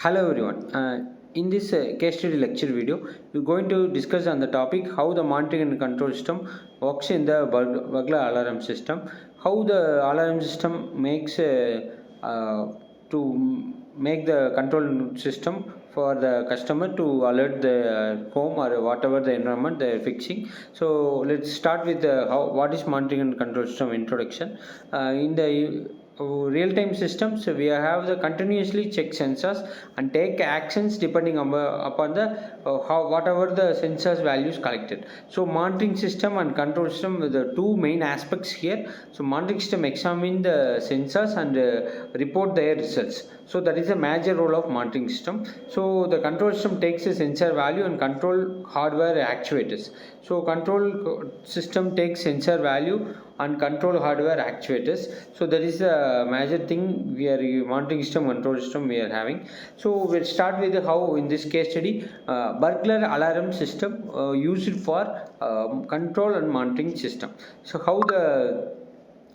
Hello everyone. In this case study lecture video, we're going to discuss on the topic how the monitoring and control system works in the burglar alarm system. How the alarm system makes to make the control system for the customer to alert the home or whatever the environment they are fixing. So let's start with how what is monitoring and control system introduction. In the real-time systems, we have the continuously check sensors and take actions depending upon the whatever the sensors values collected. So monitoring system and control system are the two main aspects here. So monitoring system examine the sensors and report their results. So that is a major role of monitoring system. So the control system takes a sensor value and control hardware actuators. So control system takes sensor value and control hardware actuators. So that is a major thing we are monitoring system control system we are having. So we'll start with how in this case study burglar alarm system used for control and monitoring system. So how the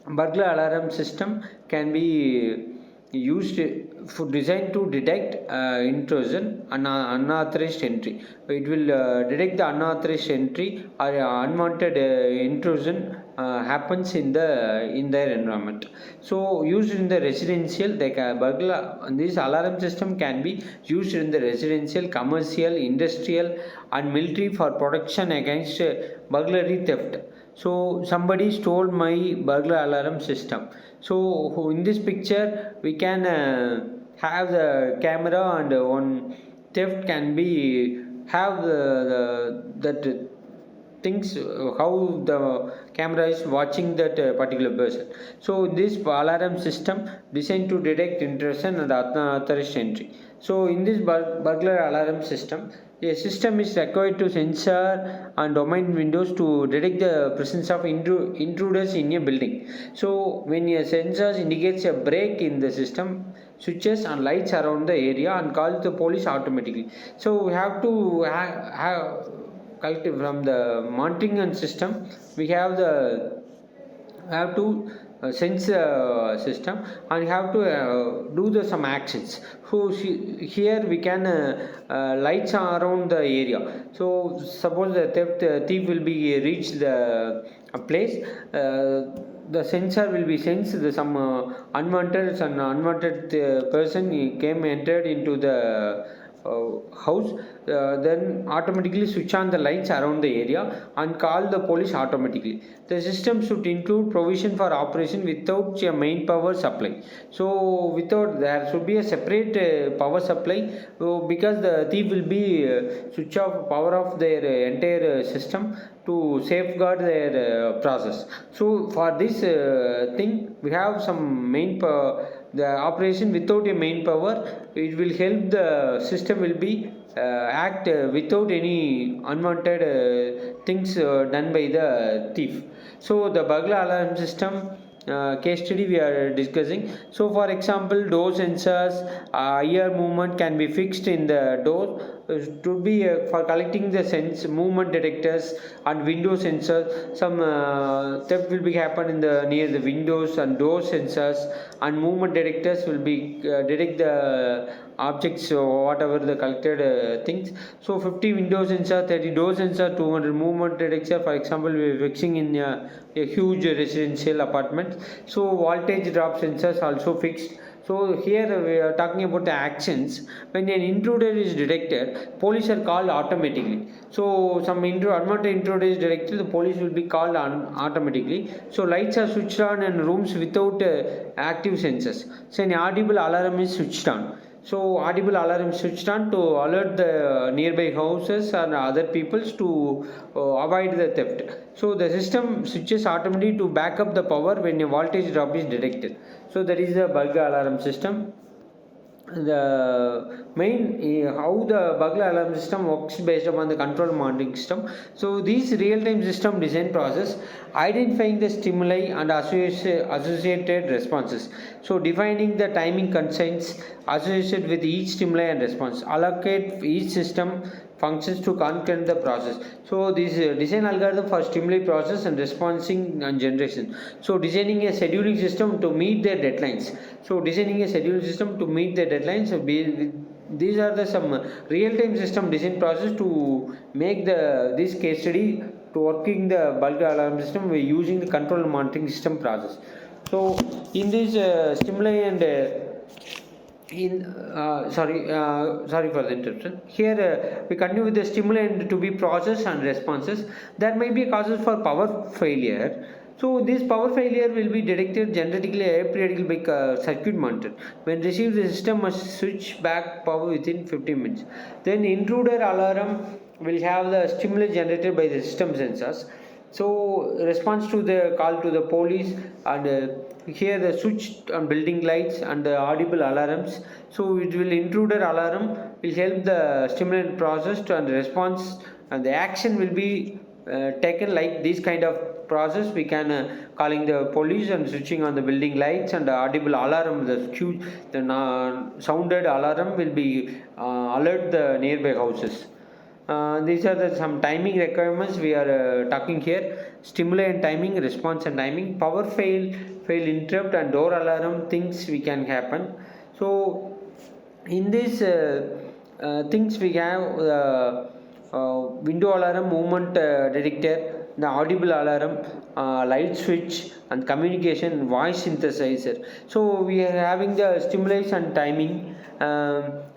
burglar alarm system can be used for designed to detect intrusion and unauthorized entry. It will detect the unauthorized entry or unwanted intrusion happens in their environment. So used in the residential, like burglar, this alarm system can be used in the residential, commercial, industrial, and military for protection against burglary theft. So somebody stole my burglar alarm system. So in this picture we can have the camera and one theft can be have that things how the camera is watching that particular person. So this alarm system designed to detect intrusion and unauthorized entry. So in this burglar alarm system, a system is required to sensor and domain windows to detect the presence of intruders in a building. So when a sensor indicates a break in the system, switches and lights around the area and calls the police automatically. So we have to have collective from the monitoring and system. We have to sense system and have to do the some actions. So here we can lights around the area. So suppose the thief will be reached the place, the sensor will be sensed the some unwanted person came entered into the house, then automatically switch on the lights around the area and call the police automatically. The system should include provision for operation without a main power supply. So without there should be a separate power supply, because the thief will be switch off power of their entire system to safeguard their process. So for this thing we have some main power, the operation without a main power. It will help the system will be act without any unwanted things done by the thief. So the burglar alarm system case study we are discussing. So for example, door sensors, ear movement can be fixed in the door to be for collecting the sense movement detectors and window sensors. Some theft will be happen in the near the windows and door sensors, and movement detectors will be detect the objects or whatever the collected things. So 50 window sensor, 30 door sensor, 200 movement detector. For example, we are fixing in a huge residential apartment. So voltage drop sensors also fixed. So here we are talking about the actions. When an intruder is detected, police are called automatically. So some unwanted intruder is detected, the police will be called on automatically. So lights are switched on in rooms without active sensors. So an audible alarm is switched on. So audible alarm is switched on to alert the nearby houses and other peoples to avoid the theft. So the system switches automatically to back up the power when a voltage drop is detected. So that is the burglar alarm system. The main how the burglar alarm system works based upon the control monitoring system. So these real-time system design process identifying the stimuli and associated responses. So defining the timing constraints associated with each stimuli and response, allocate each system functions to concurrent the process. So this design algorithm for stimuli process and responding and generation. So designing a scheduling system to meet their deadlines. So designing a scheduling system to meet the deadlines these are the some real-time system design process to make this case study to working the bulk alarm system. We're using the control monitoring system process. So in this stimuli and sorry for the interruption. Here we continue with the stimulant to be processed and responses. There may be causes for power failure. So this power failure will be detected genetically periodically by circuit monitor. When received, the system must switch back power within 15 minutes. Then intruder alarm will have the stimulus generated by the system sensors. So response to the call to the police, and here the switch on building lights and the audible alarms. So it will intruder alarm will help the stimulant process to, and response, and the action will be taken like this kind of process. We can calling the police and switching on the building lights, and the audible alarm, the sounded alarm will be alert the nearby houses. These are some timing requirements we are talking here. Stimuli and timing, response and timing, power fail interrupt, and door alarm things we can happen. So in these things we have window alarm, movement detector, the audible alarm, light switch, and communication voice synthesizer. So we are having the stimulus and timing.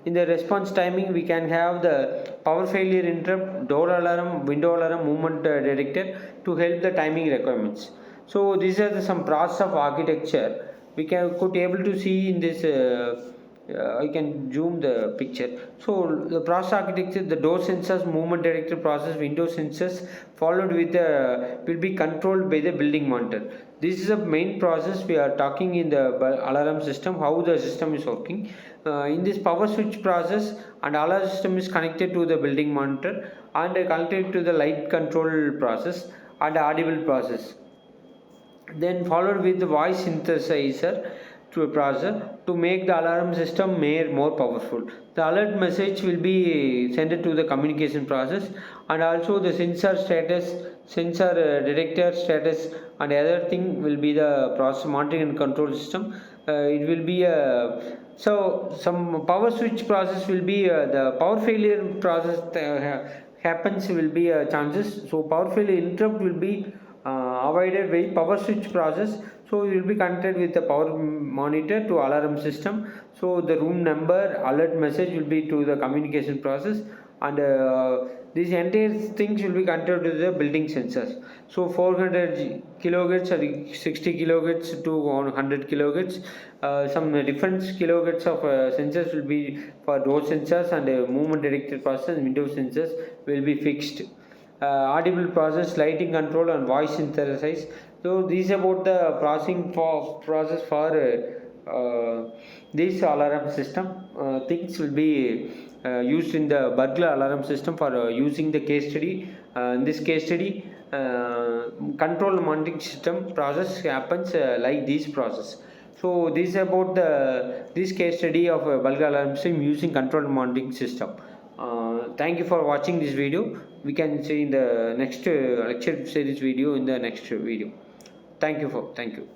In the response timing, we can have the power failure interrupt, door alarm, window alarm, movement detector to help the timing requirements. So these are some process of architecture we could able to see in this. I can zoom the picture. So the process architecture, the door sensors, movement detector process, window sensors, followed with will be controlled by the building monitor. This is a main process we are talking in the alarm system, how the system is working. In this power switch process, and alarm system is connected to the building monitor and connected to the light control process and audible process. Then followed with the voice synthesizer to a processor to make the alarm system more powerful. The alert message will be sent to the communication process, and also the sensor status, sensor detector status, and other thing will be the process monitoring and control system. It will be so some power switch process will be the power failure process happens will be chances. So power failure interrupt will be avoided by power switch process. So you will be connected with the power monitor to alarm system. So the room number alert message will be to the communication process, and these entire things will be connected to the building sensors. So 400 kilohertz or 60 kilohertz to 100 kilohertz. Some different kilohertz of sensors will be for door sensors, and movement detector process and window sensors will be fixed. Audible process, lighting control, and voice synthesis. So this is about the process for this alarm system. Things will be used in the burglar alarm system for using the case study. In this case study, control monitoring system process happens like this process. So this is about this case study of a burglar alarm system using control monitoring system. Thank you for watching this video. We can see in the next lecture series video in the next video. Thank you.